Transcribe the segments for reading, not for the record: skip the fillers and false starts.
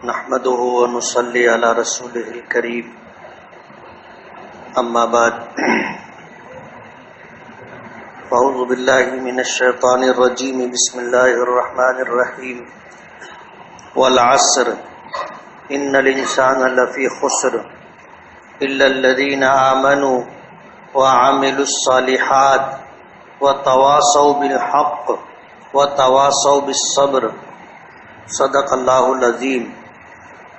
نحمده ونصلي على رسوله الكريم اما بعد اعوذ بالله من الشيطان الرجيم بسم الله الرحمن الرحيم والعصر ان الانسان لفي خسر الا الذين آمنوا وعملوا الصالحات وتواصوا بالحق وتواصوا بالصبر صدق اللہ العظیم.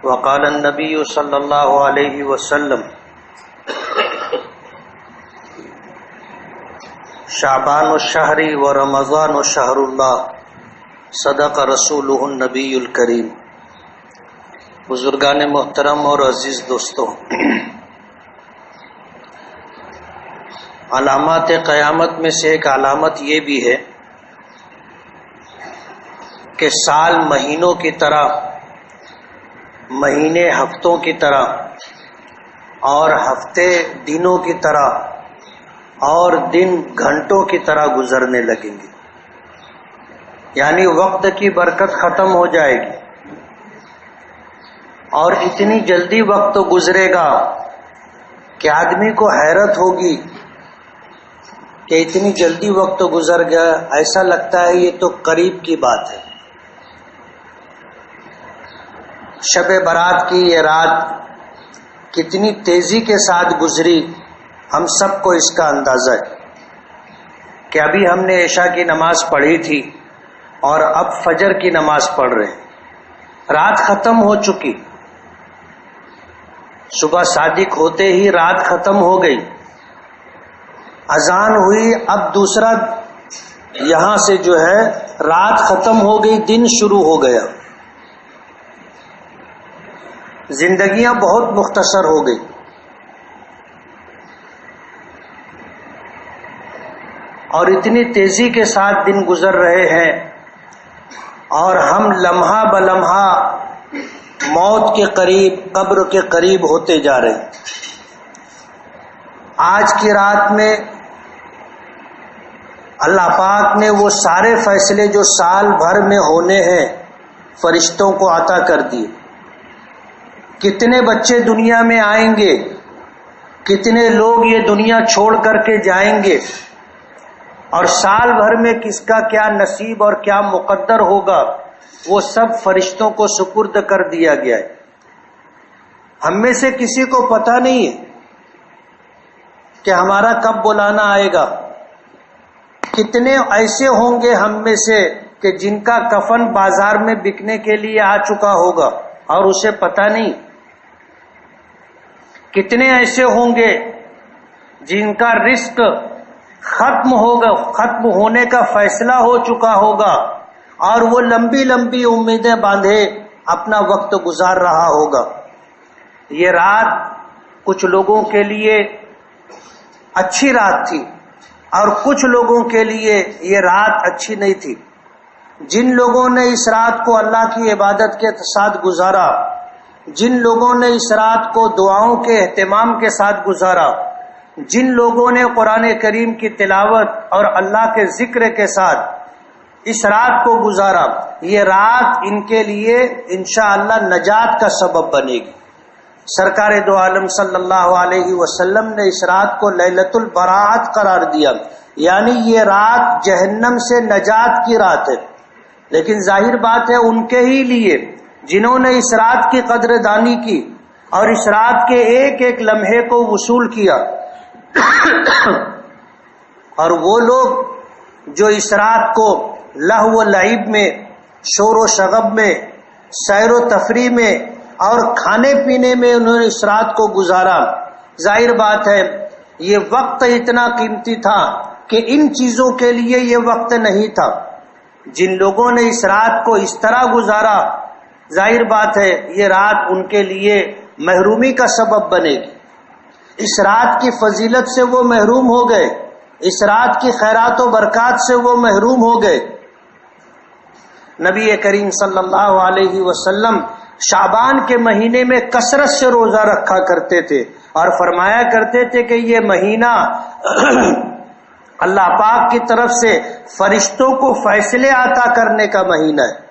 وقال النبی صلی اللہ علیہ وسلم شعبان الشہر و رمضان شہر اللہ صدق رسولہ النبی الکریم. بزرگان محترم اور عزیز دوستوں، علامات قیامت میں سے ایک علامت یہ بھی ہے کہ سال مہینوں کی طرح، مہینے ہفتوں کی طرح، اور ہفتے دنوں کی طرح، اور دن گھنٹوں کی طرح گزرنے لگیں گے. یعنی وقت کی برکت ختم ہو جائے گی اور اتنی جلدی وقت گزرے گا کہ آدمی کو حیرت ہوگی کہ اتنی جلدی وقت گزر گیا. ایسا لگتا ہے یہ تو قریب کی بات ہے. شب برات کی یہ رات کتنی تیزی کے ساتھ گزری، ہم سب کو اس کا اندازہ ہے کہ ابھی ہم نے عشاء کی نماز پڑھی تھی اور اب فجر کی نماز پڑھ رہے ہیں. رات ختم ہو چکی، صبح صادق ہوتے ہی رات ختم ہو گئی. اذان ہوئی، اب دوسرا یہاں سے جو ہے رات ختم ہو گئی، دن شروع ہو گیا. زندگیاں بہت مختصر ہو گئی. اور اتنی تیزی کے ساتھ دن گزر رہے ہیں اور ہم لمحہ بلمحہ موت کے قریب، قبر کے قریب ہوتے جا رہے ہیں. آج کی رات میں اللہ پاک نے وہ سارے فیصلے جو سال بھر میں ہونے ہیں فرشتوں کو عطا کر دیے. کتنے بچے دنیا میں آئیں گے، کتنے لوگ یہ دنیا چھوڑ کر کے جائیں گے، اور سال بھر میں کس کا کیا نصیب اور کیا مقدر ہوگا، وہ سب فرشتوں کو سپرد کر دیا گیا ہے. ہم میں سے کسی کو پتہ نہیں ہے کہ ہمارا کب بلانا آئے گا. کتنے ایسے ہوں گے ہم میں سے کہ جن کا کفن بازار میں بکنے کے لیے آ چکا ہوگا اور اسے پتہ نہیں. کتنے ایسے ہوں گے جن کا رزق ختم ہوگا، ختم ہونے کا فیصلہ ہو چکا ہوگا اور وہ لمبی لمبی امیدیں باندھے اپنا وقت گزار رہا ہوگا. یہ رات کچھ لوگوں کے لیے اچھی رات تھی اور کچھ لوگوں کے لیے یہ رات اچھی نہیں تھی. جن لوگوں نے اس رات کو اللہ کی عبادت کے ساتھ گزارا، جن لوگوں نے اس رات کو دعاؤں کے اہتمام کے ساتھ گزارا، جن لوگوں نے قرآن کریم کی تلاوت اور اللہ کے ذکر کے ساتھ اس رات کو گزارا، یہ رات ان کے لیے انشاءاللہ نجات کا سبب بنے گی. سرکار دو عالم صلی اللہ علیہ وسلم نے اس رات کو لیلۃ البراءت قرار دیا، یعنی یہ رات جہنم سے نجات کی رات ہے. لیکن ظاہر بات ہے ان کے ہی لیے جنہوں نے اس رات کی قدر دانی کی اور اس رات کے ایک ایک لمحے کو وصول کیا. اور وہ لوگ جو اس رات کو لہو و لعب میں، شور و شغب میں، سیر و تفریح میں اور کھانے پینے میں انہوں نے اس رات کو گزارا. ظاہر بات ہے یہ وقت اتنا قیمتی تھا کہ ان چیزوں کے لیے یہ وقت نہیں تھا. جن لوگوں نے اس رات کو اس طرح گزارا، ظاہر بات ہے یہ رات ان کے لیے محرومی کا سبب بنے گی. اس رات کی فضیلت سے وہ محروم ہو گئے، اس رات کی خیرات و برکات سے وہ محروم ہو گئے. نبی کریم صلی اللہ علیہ وسلم شعبان کے مہینے میں کثرت سے روزہ رکھا کرتے تھے اور فرمایا کرتے تھے کہ یہ مہینہ اللہ پاک کی طرف سے فرشتوں کو فیصلے عطا کرنے کا مہینہ ہے.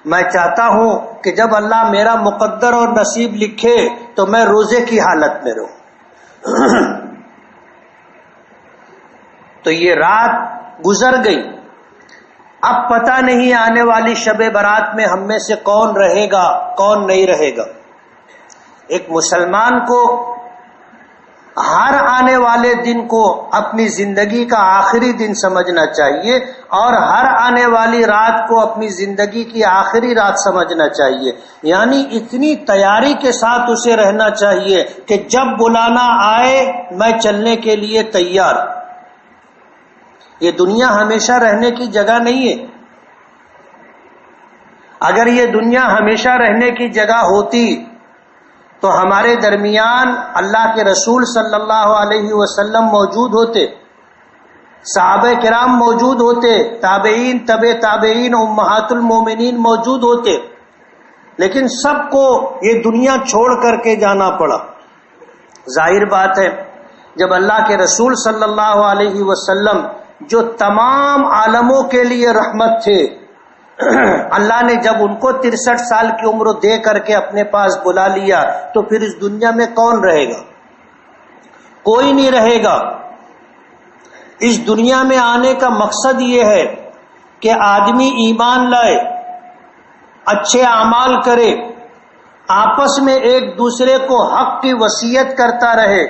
میں چاہتا ہوں کہ جب اللہ میرا مقدر اور نصیب لکھے تو میں روزے کی حالت میں رہوں۔ تو یہ رات گزر گئی، اب پتہ نہیں آنے والی شب برات میں ہم میں سے کون رہے گا کون نہیں رہے گا۔ ایک مسلمان کو ہر آنے والے دن کو اپنی زندگی کا آخری دن سمجھنا چاہیے، اور ہر آنے والی رات کو اپنی زندگی کی آخری رات سمجھنا چاہیے، یعنی اتنی تیاری کے ساتھ اسے رہنا چاہیے کہ جب بلانا آئے میں چلنے کے لیے تیار۔ یہ دنیا ہمیشہ رہنے کی جگہ نہیں ہے۔ اگر یہ دنیا ہمیشہ رہنے کی جگہ ہوتی تو ہمارے درمیان اللہ کے رسول صلی اللہ علیہ وسلم موجود ہوتے، صحابہ کرام موجود ہوتے، تابعین تبع تابعین امہات المومنین موجود ہوتے، لیکن سب کو یہ دنیا چھوڑ کر کے جانا پڑا۔ ظاہر بات ہے جب اللہ کے رسول صلی اللہ علیہ وسلم جو تمام عالموں کے لیے رحمت تھے، اللہ نے جب ان کو 63 سال کی عمر دے کر کے اپنے پاس بلا لیا تو پھر اس دنیا میں کون رہے گا؟ کوئی نہیں رہے گا۔ اس دنیا میں آنے کا مقصد یہ ہے کہ آدمی ایمان لائے، اچھے اعمال کرے، آپس میں ایک دوسرے کو حق کی وصیت کرتا رہے،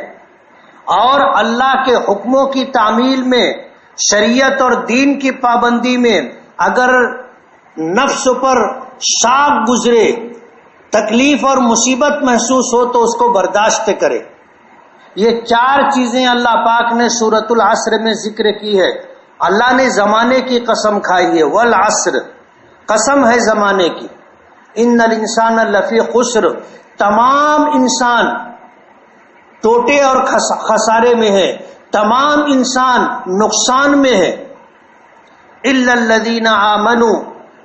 اور اللہ کے حکموں کی تعمیل میں، شریعت اور دین کی پابندی میں اگر نفس پر شاق گزرے، تکلیف اور مصیبت محسوس ہو تو اس کو برداشت کرے۔ یہ 4 چیزیں اللہ پاک نے سورۃ العصر میں ذکر کی ہے۔ اللہ نے زمانے کی قسم کھائی ہے، والعصر، قسم ہے زمانے کی، ان الانسان لفی خسر، تمام انسان ٹوٹے اور خسارے میں ہے، تمام انسان نقصان میں ہے، الا الذین آمنوا،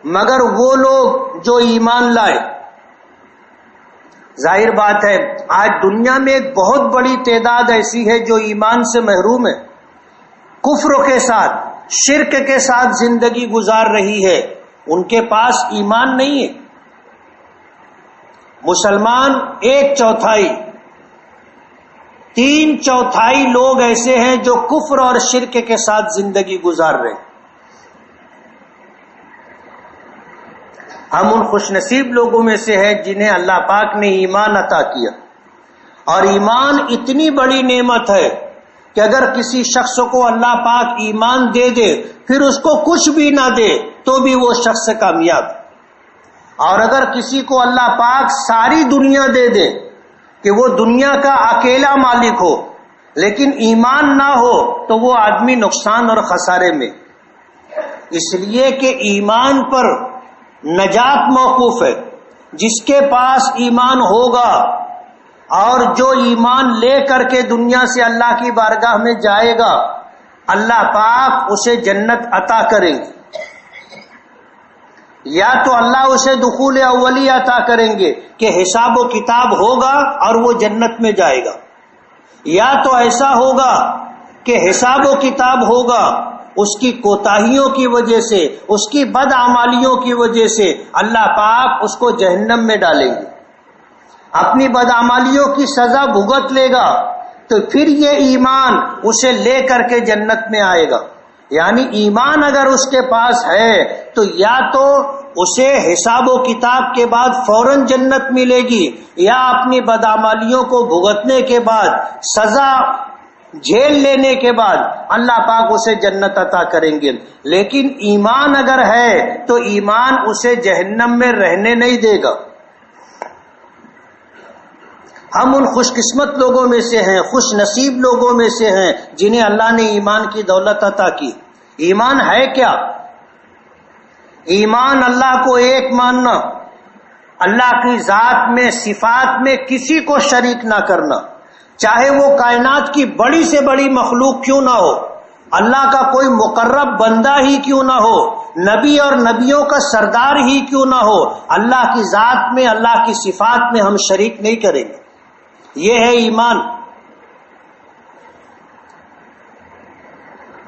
مگر وہ لوگ جو ایمان لائے۔ ظاہر بات ہے آج دنیا میں ایک بہت بڑی تعداد ایسی ہے جو ایمان سے محروم ہے، کفر کے ساتھ، شرک کے ساتھ زندگی گزار رہی ہے، ان کے پاس ایمان نہیں ہے۔ مسلمان 1/4، 3/4 لوگ ایسے ہیں جو کفر اور شرک کے ساتھ زندگی گزار رہے ہیں۔ ہم ان خوش نصیب لوگوں میں سے ہیں جنہیں اللہ پاک نے ایمان عطا کیا، اور ایمان اتنی بڑی نعمت ہے کہ اگر کسی شخص کو اللہ پاک ایمان دے دے، پھر اس کو کچھ بھی نہ دے تو بھی وہ شخص کامیاب، اور اگر کسی کو اللہ پاک ساری دنیا دے دے کہ وہ دنیا کا اکیلا مالک ہو لیکن ایمان نہ ہو تو وہ آدمی نقصان اور خسارے میں۔ اس لیے کہ ایمان پر نجات موقوف ہے، جس کے پاس ایمان ہوگا اور جو ایمان لے کر کے دنیا سے اللہ کی بارگاہ میں جائے گا، اللہ پاک اسے جنت عطا کریں گے، یا تو اللہ اسے دخول اولی عطا کریں گے کہ حساب و کتاب ہوگا اور وہ جنت میں جائے گا، یا تو ایسا ہوگا کہ حساب و کتاب ہوگا، اس کی کوتاہیوں کی وجہ سے، اس کی بدعمالیوں کی وجہ سے اللہ پاک اس کو جہنم میں ڈالیں گے، اپنی بدعمالیوں کی سزا بھگت لے گا، تو پھر یہ ایمان اسے لے کر کے جنت میں آئے گا۔ یعنی ایمان اگر اس کے پاس ہے تو یا تو اسے حساب و کتاب کے بعد فوراً جنت ملے گی، یا اپنی بدعمالیوں کو بھگتنے کے بعد، سزا جھیل لینے کے بعد اللہ پاک اسے جنت عطا کریں گے۔ لیکن ایمان اگر ہے تو ایمان اسے جہنم میں رہنے نہیں دے گا۔ ہم ان خوش قسمت لوگوں میں سے ہیں، خوش نصیب لوگوں میں سے ہیں جنہیں اللہ نے ایمان کی دولت عطا کی۔ ایمان ہے کیا؟ ایمان اللہ کو ایک ماننا، اللہ کی ذات میں، صفات میں کسی کو شریک نہ کرنا، چاہے وہ کائنات کی بڑی سے بڑی مخلوق کیوں نہ ہو، اللہ کا کوئی مقرب بندہ ہی کیوں نہ ہو، نبی اور نبیوں کا سردار ہی کیوں نہ ہو، اللہ کی ذات میں، اللہ کی صفات میں ہم شریک نہیں کریں گے۔ یہ ہے ایمان۔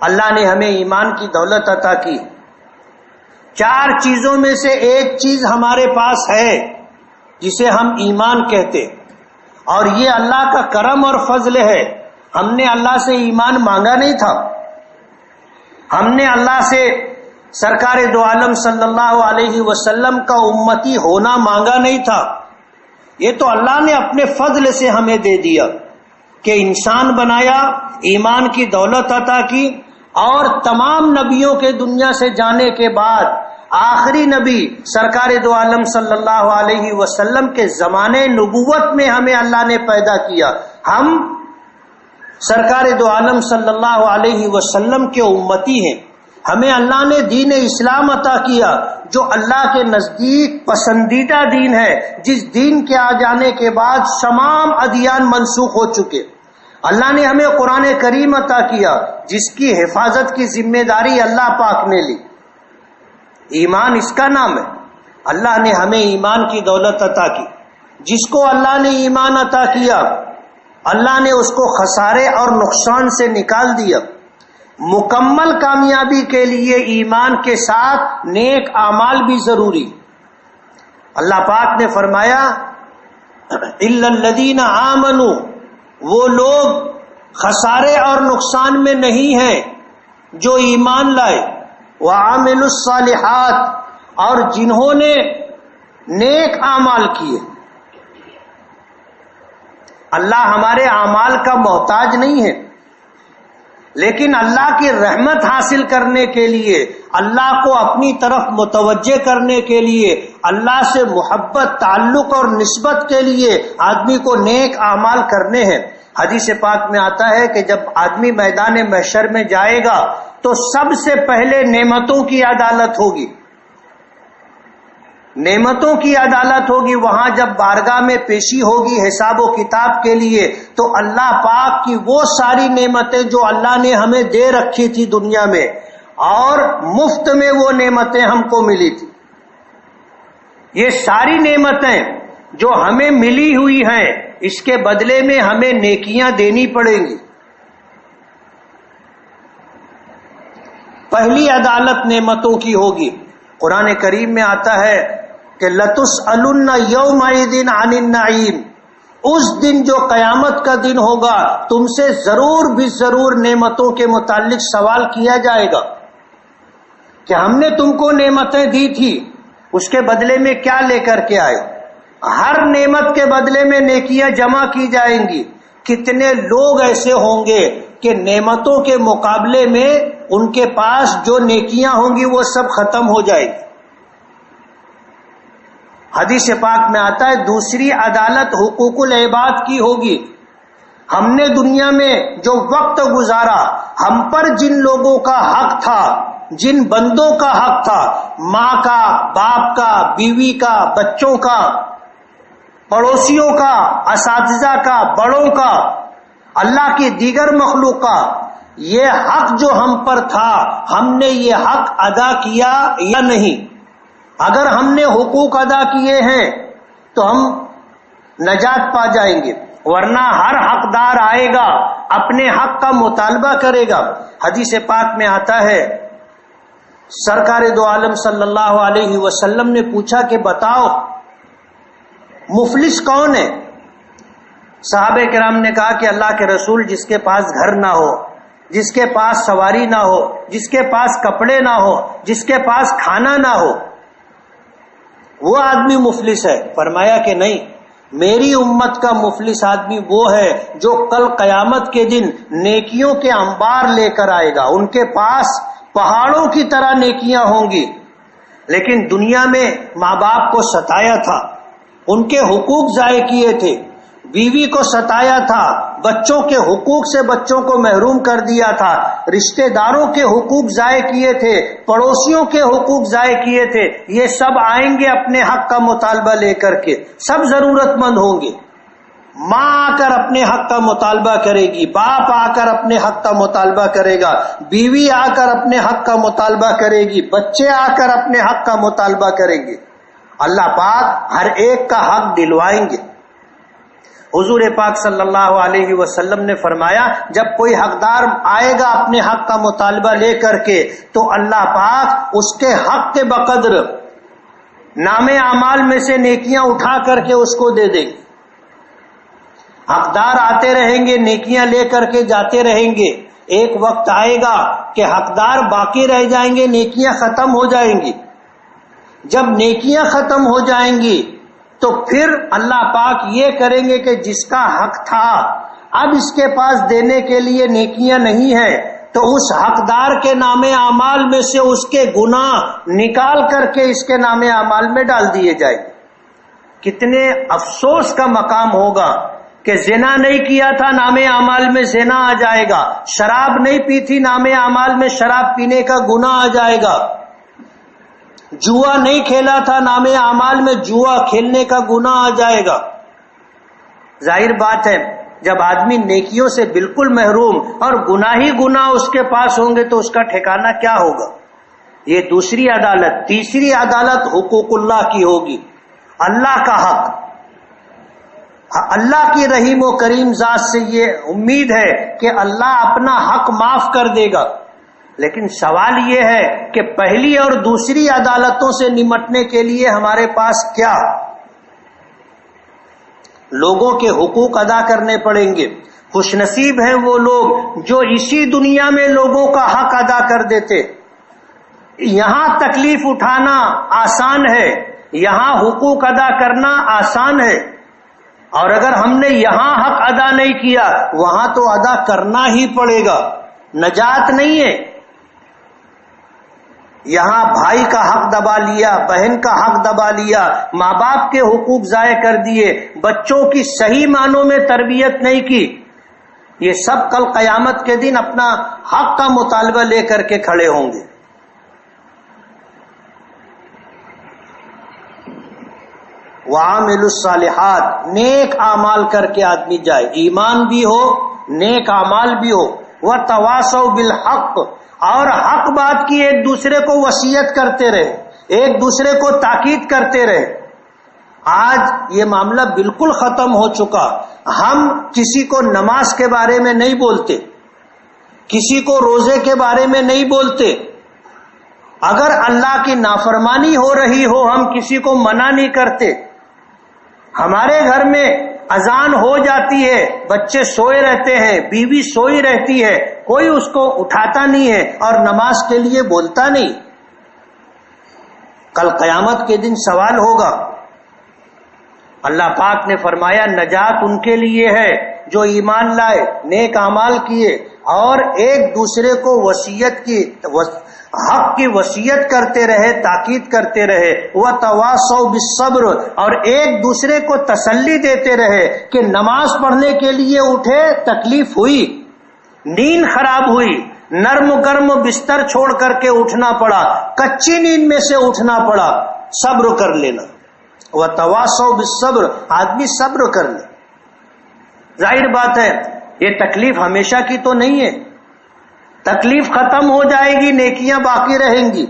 اللہ نے ہمیں ایمان کی دولت عطا کی۔ 4 چیزوں میں سے ایک چیز ہمارے پاس ہے جسے ہم ایمان کہتے، اور یہ اللہ کا کرم اور فضل ہے. ہم نے اللہ سے ایمان مانگا نہیں تھا، ہم نے اللہ سے سرکار دو عالم صلی اللہ علیہ وسلم کا امتی ہونا مانگا نہیں تھا. یہ تو اللہ نے اپنے فضل سے ہمیں دے دیا کہ انسان بنایا، ایمان کی دولت عطا کی، اور تمام نبیوں کے دنیا سے جانے کے بعد آخری نبی سرکار دو عالم صلی اللہ علیہ وسلم کے زمانے نبوت میں ہمیں اللہ نے پیدا کیا. ہم سرکار دو عالم صلی اللہ علیہ وسلم کے امتی ہیں. ہمیں اللہ نے دین اسلام عطا کیا جو اللہ کے نزدیک پسندیدہ دین ہے، جس دین کے آ جانے کے بعد تمام ادیان منسوخ ہو چکے. اللہ نے ہمیں قرآن کریم عطا کیا جس کی حفاظت کی ذمہ داری اللہ پاک نے لی. ایمان اس کا نام ہے. اللہ نے ہمیں ایمان کی دولت عطا کی. جس کو اللہ نے ایمان عطا کیا اللہ نے اس کو خسارے اور نقصان سے نکال دیا. مکمل کامیابی کے لیے ایمان کے ساتھ نیک اعمال بھی ضروری. اللہ پاک نے فرمایا الا الذین آمنوا، وہ لوگ خسارے اور نقصان میں نہیں ہیں جو ایمان لائے، وعاملوا الصالحات، اور جنہوں نے نیک اعمال کیے. اللہ ہمارے اعمال کا محتاج نہیں ہے، لیکن اللہ کی رحمت حاصل کرنے کے لیے، اللہ کو اپنی طرف متوجہ کرنے کے لیے، اللہ سے محبت، تعلق اور نسبت کے لیے آدمی کو نیک اعمال کرنے ہیں. حدیث پاک میں آتا ہے کہ جب آدمی میدان محشر میں جائے گا تو سب سے پہلے نعمتوں کی عدالت ہوگی. نعمتوں کی عدالت ہوگی. وہاں جب بارگاہ میں پیشی ہوگی حساب و کتاب کے لیے، تو اللہ پاک کی وہ ساری نعمتیں جو اللہ نے ہمیں دے رکھی تھی دنیا میں، اور مفت میں وہ نعمتیں ہم کو ملی تھی، یہ ساری نعمتیں جو ہمیں ملی ہوئی ہیں اس کے بدلے میں ہمیں نیکیاں دینی پڑیں گی. پہلی عدالت نعمتوں کی ہوگی. قرآن کریم میں آتا ہے کہ لَتُسْأَلُنَّ يَوْمَئِذٍ عَنِ النَّعِيمِ، اس دن جو قیامت کا دن ہوگا تم سے ضرور بھی ضرور نعمتوں کے متعلق سوال کیا جائے گا کہ ہم نے تم کو نعمتیں دی تھی، اس کے بدلے میں کیا لے کر کے آئے. ہر نعمت کے بدلے میں نیکیاں جمع کی جائیں گی. کتنے لوگ ایسے ہوں گے کہ نعمتوں کے مقابلے میں ان کے پاس جو نیکیاں ہوں گی وہ سب ختم ہو جائے گی. حدیث پاک میں آتا ہے دوسری عدالت حقوق العباد کی ہوگی. ہم نے دنیا میں جو وقت گزارا، ہم پر جن لوگوں کا حق تھا، جن بندوں کا حق تھا، ماں کا، باپ کا، بیوی کا، بچوں کا، پڑوسیوں کا، اساتذہ کا، بڑوں کا، اللہ کی دیگر مخلوق کا، یہ حق جو ہم پر تھا ہم نے یہ حق ادا کیا یا نہیں؟ اگر ہم نے حقوق ادا کیے ہیں تو ہم نجات پا جائیں گے، ورنہ ہر حقدار آئے گا اپنے حق کا مطالبہ کرے گا. حدیث پاک میں آتا ہے سرکار دو عالم صلی اللہ علیہ وسلم نے پوچھا کہ بتاؤ مفلس کون ہے؟ صحابہ کرام نے کہا کہ اللہ کے رسول جس کے پاس گھر نہ ہو، جس کے پاس سواری نہ ہو، جس کے پاس کپڑے نہ ہو، جس کے پاس کھانا نہ ہو، وہ آدمی مفلس ہے. فرمایا کہ نہیں، میری امت کا مفلس آدمی وہ ہے جو کل قیامت کے دن نیکیوں کے انبار لے کر آئے گا. ان کے پاس پہاڑوں کی طرح نیکیاں ہوں گی، لیکن دنیا میں ماں باپ کو ستایا تھا، ان کے حقوق ضائع کیے تھے، بیوی کو ستایا تھا، بچوں کے حقوق سے بچوں کو محروم کر دیا تھا، رشتہ داروں کے حقوق ضائع کیے تھے، پڑوسیوں کے حقوق ضائع کیے تھے. یہ سب آئیں گے اپنے حق کا مطالبہ لے کر کے، سب ضرورت مند ہوں گے. ماں آ کر اپنے حق کا مطالبہ کرے گی، باپ آ کر اپنے حق کا مطالبہ کرے گا، بیوی آ کر اپنے حق کا مطالبہ کرے گی، بچے آ کر اپنے حق کا مطالبہ کریں گے. اللہ پاک ہر ایک کا حق دلوائیں گے. حضور پاک صلی اللہ علیہ وسلم نے فرمایا جب کوئی حقدار آئے گا اپنے حق کا مطالبہ لے کر کے تو اللہ پاک اس کے حق کے بقدر نام اعمال میں سے نیکیاں اٹھا کر کے اس کو دے دیں گے. حقدار آتے رہیں گے، نیکیاں لے کر کے جاتے رہیں گے. ایک وقت آئے گا کہ حقدار باقی رہ جائیں گے، نیکیاں ختم ہو جائیں گی. جب نیکیاں ختم ہو جائیں گی تو پھر اللہ پاک یہ کریں گے کہ جس کا حق تھا اب اس کے پاس دینے کے لیے نیکیاں نہیں ہیں، تو اس حقدار کے نام اعمال میں سے اس کے گناہ نکال کر کے اس کے نام اعمال میں ڈال دیے جائیں گے. کتنے افسوس کا مقام ہوگا کہ زنا نہیں کیا تھا، نام اعمال میں زنا آ جائے گا. شراب نہیں پی تھی، نام اعمال میں شراب پینے کا گناہ آ جائے گا. جوا نہیں کھیلا تھا، نام اعمال میں جوا کھیلنے کا گناہ آ جائے گا. ظاہر بات ہے جب آدمی نیکیوں سے بالکل محروم اور گناہ ہی گناہ اس کے پاس ہوں گے تو اس کا ٹھکانہ کیا ہوگا. یہ دوسری عدالت. تیسری عدالت حقوق اللہ کی ہوگی، اللہ کا حق. اللہ کی رحیم و کریم ذات سے یہ امید ہے کہ اللہ اپنا حق معاف کر دے گا. لیکن سوال یہ ہے کہ پہلی اور دوسری عدالتوں سے نمٹنے کے لیے ہمارے پاس کیا؟ لوگوں کے حقوق ادا کرنے پڑیں گے. خوش نصیب ہیں وہ لوگ جو اسی دنیا میں لوگوں کا حق ادا کر دیتے. یہاں تکلیف اٹھانا آسان ہے، یہاں حقوق ادا کرنا آسان ہے، اور اگر ہم نے یہاں حق ادا نہیں کیا وہاں تو ادا کرنا ہی پڑے گا. نجات نہیں ہے. یہاں بھائی کا حق دبا لیا، بہن کا حق دبا لیا، ماں باپ کے حقوق ضائع کر دیے، بچوں کی صحیح معنوں میں تربیت نہیں کی. یہ سب کل قیامت کے دن اپنا حق کا مطالبہ لے کر کے کھڑے ہوں گے. وعامل الصالحات، نیک اعمال کر کے آدمی جائے، ایمان بھی ہو، نیک اعمال بھی ہو. وتواصوا بالحق، اور حق بات کی ایک دوسرے کو وصیت کرتے رہے، ایک دوسرے کو تاکید کرتے رہے. آج یہ معاملہ بالکل ختم ہو چکا. ہم کسی کو نماز کے بارے میں نہیں بولتے، کسی کو روزے کے بارے میں نہیں بولتے. اگر اللہ کی نافرمانی ہو رہی ہو ہم کسی کو منع نہیں کرتے. ہمارے گھر میں اذان ہو جاتی ہے، بچے سوئے رہتے ہیں، بیوی سوئی رہتی ہے، کوئی اس کو اٹھاتا نہیں ہے اور نماز کے لیے بولتا نہیں. کل قیامت کے دن سوال ہوگا. اللہ پاک نے فرمایا نجات ان کے لیے ہے جو ایمان لائے، نیک اعمال کیے اور ایک دوسرے کو وصیت کی، حق کی وصیت کرتے رہے، تاکید کرتے رہے. وتواصوا بالصبر، اور ایک دوسرے کو تسلی دیتے رہے کہ نماز پڑھنے کے لیے اٹھے، تکلیف ہوئی، نیند خراب ہوئی، نرم گرم بستر چھوڑ کر کے اٹھنا پڑا، کچی نیند میں سے اٹھنا پڑا، صبر کر لینا. وتواصوا بالصبر، آدمی صبر کر لے. ظاہر بات ہے یہ تکلیف ہمیشہ کی تو نہیں ہے. تکلیف ختم ہو جائے گی، نیکیاں باقی رہیں گی.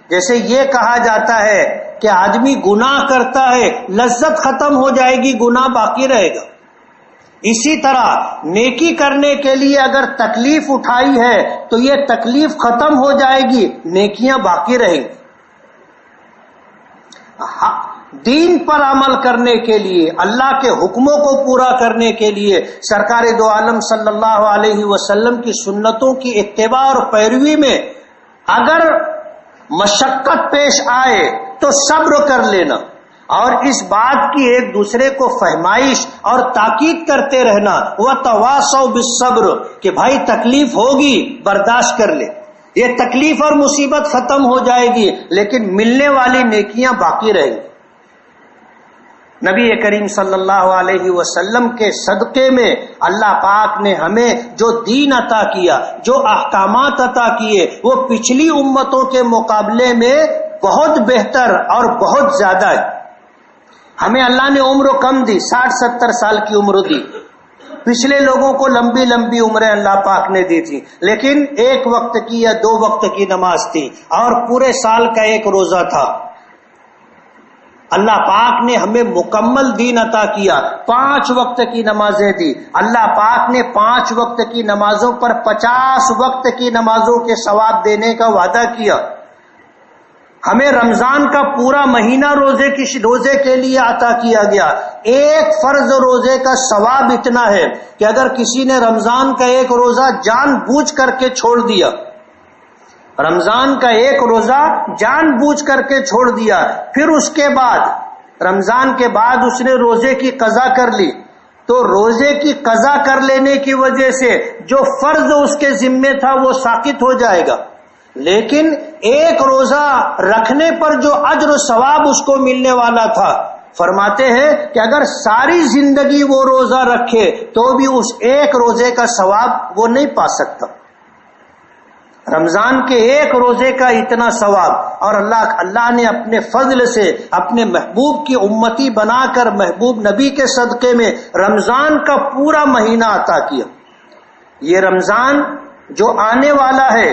جیسے یہ کہا جاتا ہے کہ آدمی گناہ کرتا ہے، لذت ختم ہو جائے گی، گناہ باقی رہے گا. اسی طرح نیکی کرنے کے لیے اگر تکلیف اٹھائی ہے تو یہ تکلیف ختم ہو جائے گی، نیکیاں باقی رہیں گی. دین پر عمل کرنے کے لیے، اللہ کے حکموں کو پورا کرنے کے لیے سرکار دو عالم صلی اللہ علیہ وسلم کی سنتوں کی اتباع اور پیروی میں اگر مشقت پیش آئے تو صبر کر لینا، اور اس بات کی ایک دوسرے کو فہمائش اور تاکید کرتے رہنا. وتواصوا بالصبر، کہ بھائی تکلیف ہوگی برداشت کر لے، یہ تکلیف اور مصیبت ختم ہو جائے گی لیکن ملنے والی نیکیاں باقی رہیں گی. نبی کریم صلی اللہ علیہ وسلم کے صدقے میں اللہ پاک نے ہمیں جو دین عطا کیا، جو احکامات عطا کیے، وہ پچھلی امتوں کے مقابلے میں بہت بہتر اور بہت زیادہ ہے. ہمیں اللہ نے عمر کم دی، 60-70 سال کی عمر دی. پچھلے لوگوں کو لمبی لمبی عمریں اللہ پاک نے دی تھی، لیکن ایک وقت کی یا 2 وقت کی نماز تھی اور پورے سال کا ایک روزہ تھا. اللہ پاک نے ہمیں مکمل دین عطا کیا، 5 وقت کی نمازیں دی، اللہ پاک نے 5 وقت کی نمازوں پر 50 وقت کی نمازوں کے ثواب دینے کا وعدہ کیا، ہمیں رمضان کا پورا مہینہ روزے کے لیے عطا کیا گیا۔ ایک فرض روزے کا ثواب اتنا ہے کہ اگر کسی نے رمضان کا ایک روزہ جان بوجھ کر کے چھوڑ دیا، رمضان کا ایک روزہ جان بوجھ کر کے چھوڑ دیا، پھر اس کے بعد رمضان کے بعد اس نے روزے کی قضا کر لی، تو روزے کی قضا کر لینے کی وجہ سے جو فرض اس کے ذمے تھا وہ ساقط ہو جائے گا، لیکن ایک روزہ رکھنے پر جو اجر و ثواب اس کو ملنے والا تھا، فرماتے ہیں کہ اگر ساری زندگی وہ روزہ رکھے تو بھی اس ایک روزے کا ثواب وہ نہیں پا سکتا۔ رمضان کے ایک روزے کا اتنا ثواب، اور اللہ نے اپنے فضل سے اپنے محبوب کی امتی بنا کر محبوب نبی کے صدقے میں رمضان کا پورا مہینہ عطا کیا۔ یہ رمضان جو آنے والا ہے،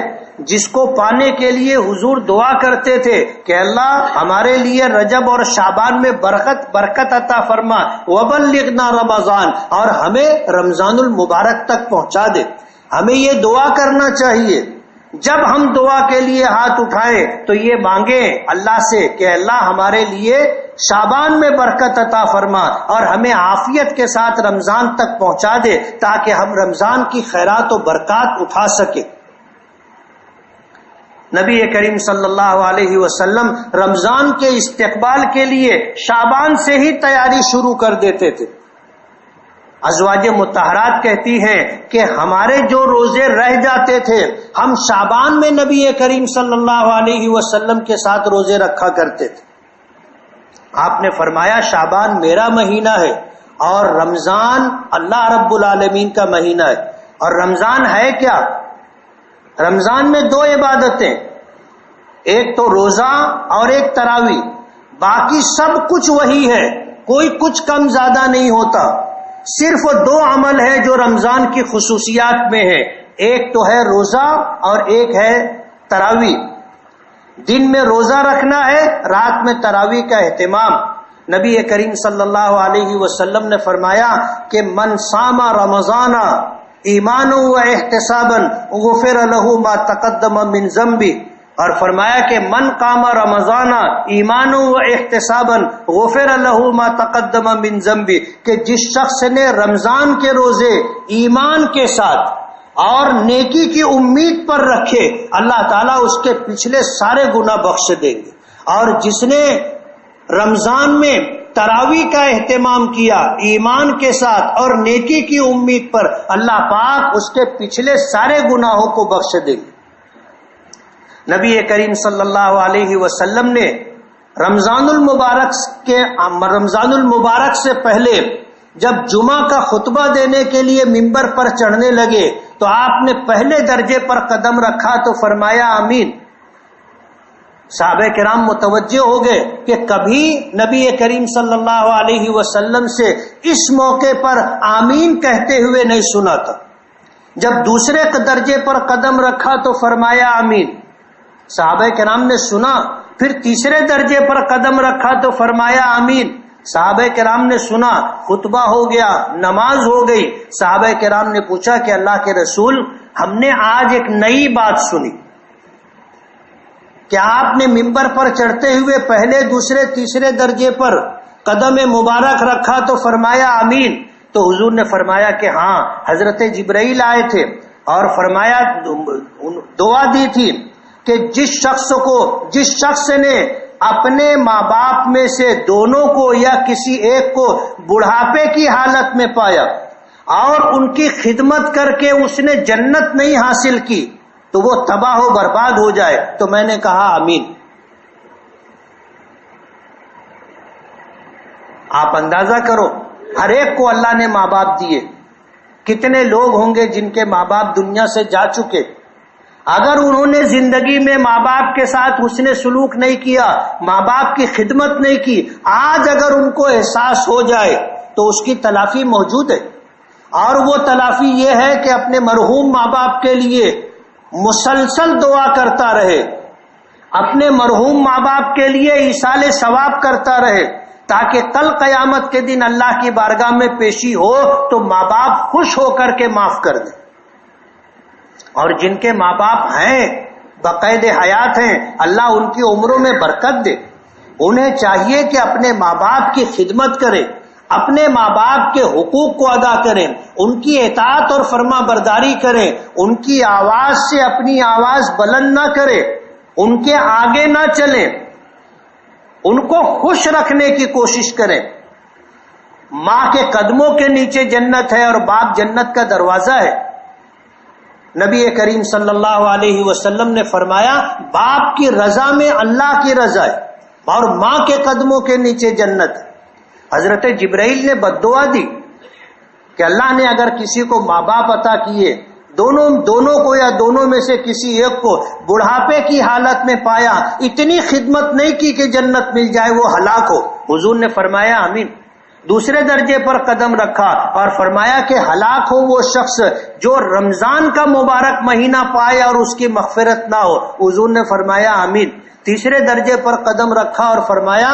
جس کو پانے کے لیے حضور دعا کرتے تھے کہ اللہ ہمارے لیے رجب اور شعبان میں برکت عطا فرما، وبلغنا رمضان، اور ہمیں رمضان المبارک تک پہنچا دے، ہمیں یہ دعا کرنا چاہیے۔ جب ہم دعا کے لیے ہاتھ اٹھائیں تو یہ مانگیں اللہ سے کہ اللہ ہمارے لیے شعبان میں برکت عطا فرما اور ہمیں عافیت کے ساتھ رمضان تک پہنچا دے، تاکہ ہم رمضان کی خیرات و برکات اٹھا سکیں۔ نبی کریم صلی اللہ علیہ وسلم رمضان کے استقبال کے لیے شعبان سے ہی تیاری شروع کر دیتے تھے۔ ازواج مطہرات کہتی ہیں کہ ہمارے جو روزے رہ جاتے تھے ہم شعبان میں نبی کریم صلی اللہ علیہ وسلم کے ساتھ روزے رکھا کرتے تھے۔ آپ نے فرمایا شعبان میرا مہینہ ہے اور رمضان اللہ رب العالمین کا مہینہ ہے۔ اور رمضان ہے کیا؟ رمضان میں 2 عبادتیں، ایک تو روزہ اور ایک تراویح، باقی سب کچھ وہی ہے، کوئی کچھ کم زیادہ نہیں ہوتا۔ صرف 2 عمل ہے جو رمضان کی خصوصیات میں ہے، ایک تو ہے روزہ اور ایک ہے تراویح۔ دن میں روزہ رکھنا ہے، رات میں تراویح کا اہتمام۔ نبی کریم صلی اللہ علیہ وسلم نے فرمایا کہ من صام رمضان ایمانا و احتسابا غفر له ما تقدم من ذنبه، اور فرمایا کہ من قام رمضان ایمانا و احتسابا غفر له ما تقدم من ذنبه، کہ جس شخص نے رمضان کے روزے ایمان کے ساتھ اور نیکی کی امید پر رکھے، اللہ تعالیٰ اس کے پچھلے سارے گناہ بخش دیں گے۔ اور جس نے رمضان میں تراویح کا اہتمام کیا ایمان کے ساتھ اور نیکی کی امید پر، اللہ پاک اس کے پچھلے سارے گناہوں کو بخش دیں گے۔ نبی کریم صلی اللہ علیہ وسلم نے رمضان المبارک سے پہلے جب جمعہ کا خطبہ دینے کے لیے ممبر پر چڑھنے لگے تو آپ نے پہلے درجے پر قدم رکھا تو فرمایا آمین۔ صحابہ کرام متوجہ ہو گئے کہ کبھی نبی کریم صلی اللہ علیہ وسلم سے اس موقع پر آمین کہتے ہوئے نہیں سنا تھا۔ جب دوسرے درجے پر قدم رکھا تو فرمایا آمین۔ صحابہ کرام نے سنا، پھر تیسرے درجے پر قدم رکھا تو فرمایا آمین۔ صحابہ کرام نے سنا، خطبہ ہو گیا، نماز ہو گئی۔ صحابہ کرام نے پوچھا کہ اللہ کے رسول، ہم نے آج ایک نئی بات سنی، کیا آپ نے ممبر پر چڑھتے ہوئے پہلے دوسرے تیسرے درجے پر قدم مبارک رکھا تو فرمایا آمین؟ تو حضور نے فرمایا کہ ہاں، حضرت جبرائیل آئے تھے اور فرمایا دعا دی تھی کہ جس شخص نے اپنے ماں باپ میں سے دونوں کو یا کسی ایک کو بڑھاپے کی حالت میں پایا اور ان کی خدمت کر کے اس نے جنت نہیں حاصل کی تو وہ تباہ و برباد ہو جائے۔ تو میں نے کہا آمین۔ آپ اندازہ کرو، ہر ایک کو اللہ نے ماں باپ دیے، کتنے لوگ ہوں گے جن کے ماں باپ دنیا سے جا چکے، اگر انہوں نے زندگی میں ماں باپ کے ساتھ حسن سلوک نہیں کیا، ماں باپ کی خدمت نہیں کی، آج اگر ان کو احساس ہو جائے تو اس کی تلافی موجود ہے، اور وہ تلافی یہ ہے کہ اپنے مرحوم ماں باپ کے لیے مسلسل دعا کرتا رہے، اپنے مرحوم ماں باپ کے لیے ایصال ثواب کرتا رہے، تاکہ کل قیامت کے دن اللہ کی بارگاہ میں پیشی ہو تو ماں باپ خوش ہو کر کے معاف کر دیں۔ اور جن کے ماں باپ ہیں بقید حیات ہیں، اللہ ان کی عمروں میں برکت دے۔ انہیں چاہیے کہ اپنے ماں باپ کی خدمت کریں، اپنے ماں باپ کے حقوق کو ادا کریں، ان کی اطاعت اور فرما برداری کریں، ان کی آواز سے اپنی آواز بلند نہ کریں، ان کے آگے نہ چلیں، ان کو خوش رکھنے کی کوشش کریں۔ ماں کے قدموں کے نیچے جنت ہے اور باپ جنت کا دروازہ ہے۔ نبی کریم صلی اللہ علیہ وسلم نے فرمایا باپ کی رضا میں اللہ کی رضا ہے اور ماں کے قدموں کے نیچے جنت ہے۔ حضرت جبرائیل نے بد دعا دی کہ اللہ نے اگر کسی کو ماں باپ عطا کیے، دونوں کو یا دونوں میں سے کسی ایک کو بڑھاپے کی حالت میں پایا، اتنی خدمت نہیں کی کہ جنت مل جائے، وہ ہلاک ہو۔ حضور نے فرمایا آمین۔ دوسرے درجے پر قدم رکھا اور فرمایا کہ ہلاک ہو وہ شخص جو رمضان کا مبارک مہینہ پائے اور اس کی مغفرت نہ ہو۔ حضور نے فرمایا آمین۔ تیسرے درجے پر قدم رکھا اور فرمایا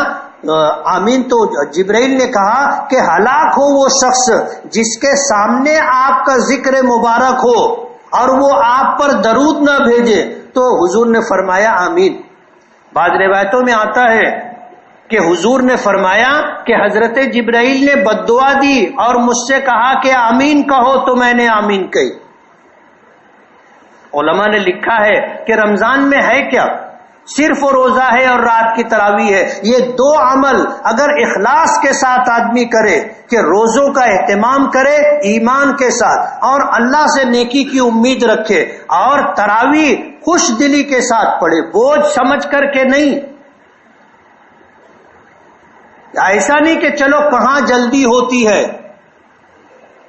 آمین۔ تو جبرائیل نے کہا کہ ہلاک ہو وہ شخص جس کے سامنے آپ کا ذکر مبارک ہو اور وہ آپ پر درود نہ بھیجے۔ تو حضور نے فرمایا آمین۔ بعض روایتوں میں آتا ہے کہ حضور نے فرمایا کہ حضرت جبرائیل نے بد دعا دی اور مجھ سے کہا کہ آمین کہو تو میں نے آمین کہی۔ علماء نے لکھا ہے کہ رمضان میں ہے کیا؟ صرف روزہ ہے اور رات کی تراویح ہے۔ یہ دو عمل اگر اخلاص کے ساتھ آدمی کرے کہ روزوں کا اہتمام کرے ایمان کے ساتھ اور اللہ سے نیکی کی امید رکھے اور تراویح خوش دلی کے ساتھ پڑھے، بوجھ سمجھ کر کے نہیں۔ ایسا نہیں کہ چلو کہاں جلدی ہوتی ہے،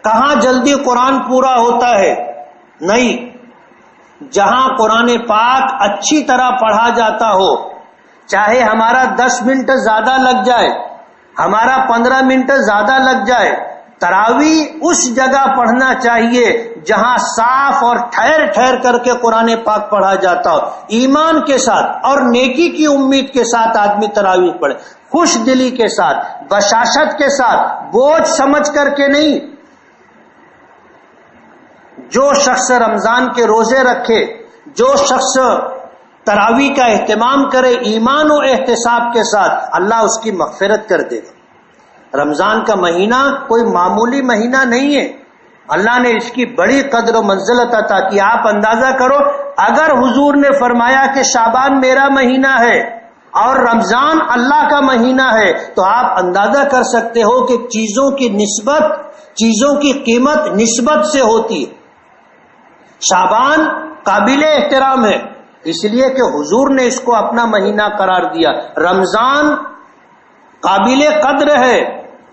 کہاں جلدی قرآن پورا ہوتا ہے، نہیں، جہاں قرآن پاک اچھی طرح پڑھا جاتا ہو، چاہے ہمارا 10 منٹ زیادہ لگ جائے، ہمارا 15 منٹ زیادہ لگ جائے، تراویح اس جگہ پڑھنا چاہیے جہاں صاف اور ٹھہر ٹھہر کر کے قرآن پاک پڑھا جاتا ہو، ایمان کے ساتھ اور نیکی کی امید کے ساتھ آدمی تراویح پڑھے، خوش دلی کے ساتھ، بشاشت کے ساتھ، بوجھ سمجھ کر کے نہیں۔ جو شخص رمضان کے روزے رکھے، جو شخص تراویح کا اہتمام کرے ایمان و احتساب کے ساتھ، اللہ اس کی مغفرت کر دے گا۔ رمضان کا مہینہ کوئی معمولی مہینہ نہیں ہے، اللہ نے اس کی بڑی قدر و منزلت عطا کی۔ آپ اندازہ کرو اگر حضور نے فرمایا کہ شعبان میرا مہینہ ہے اور رمضان اللہ کا مہینہ ہے، تو آپ اندازہ کر سکتے ہو کہ چیزوں کی نسبت، چیزوں کی قیمت نسبت سے ہوتی ہے۔ شعبان قابل احترام ہے اس لیے کہ حضور نے اس کو اپنا مہینہ قرار دیا، رمضان قابل قدر ہے،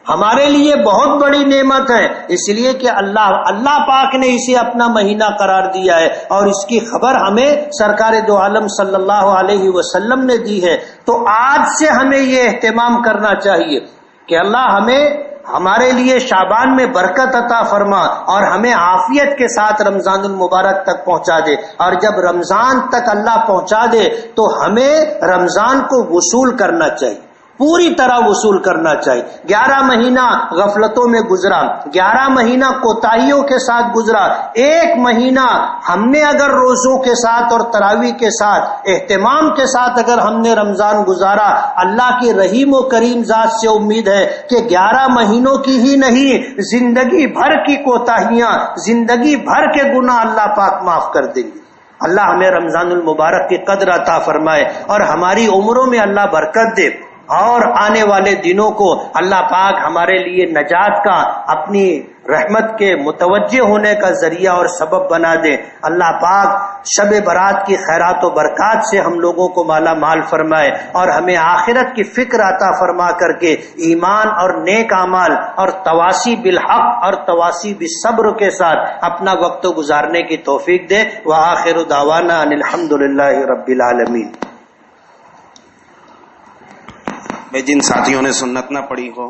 ہمارے لیے بہت بڑی نعمت ہے، اس لیے کہ اللہ پاک نے اسے اپنا مہینہ قرار دیا ہے اور اس کی خبر ہمیں سرکار دو عالم صلی اللہ علیہ وسلم نے دی ہے۔ تو آج سے ہمیں یہ اہتمام کرنا چاہیے کہ اللہ ہمارے لیے شعبان میں برکت عطا فرما اور ہمیں عافیت کے ساتھ رمضان المبارک تک پہنچا دے، اور جب رمضان تک اللہ پہنچا دے تو ہمیں رمضان کو وصول کرنا چاہیے، پوری طرح وصول کرنا چاہیے۔ 11 مہینہ غفلتوں میں گزرا، 11 مہینہ کوتاہیوں کے ساتھ گزرا، ایک مہینہ ہم نے اگر روزوں کے ساتھ اور تراویح کے ساتھ اہتمام کے ساتھ اگر ہم نے رمضان گزارا، اللہ کی رحیم و کریم ذات سے امید ہے کہ 11 مہینوں کی ہی نہیں، زندگی بھر کی کوتاہیاں، زندگی بھر کے گناہ اللہ پاک معاف کر دیں گے۔ اللہ ہمیں رمضان المبارک کی قدر عطا فرمائے اور ہماری عمروں میں اللہ برکت دے، اور آنے والے دنوں کو اللہ پاک ہمارے لیے نجات کا، اپنی رحمت کے متوجہ ہونے کا ذریعہ اور سبب بنا دے۔ اللہ پاک شب برات کی خیرات و برکات سے ہم لوگوں کو مالا مال فرمائے اور ہمیں آخرت کی فکر عطا فرما کر کے ایمان اور نیک اعمال اور تواسی بالحق اور تواسی بالصبر کے ساتھ اپنا وقت گزارنے کی توفیق دے۔ وآخر دعوانا ان الحمدللہ رب العالمین۔ میں جن ساتھیوں نے سنت نہ پڑھی ہو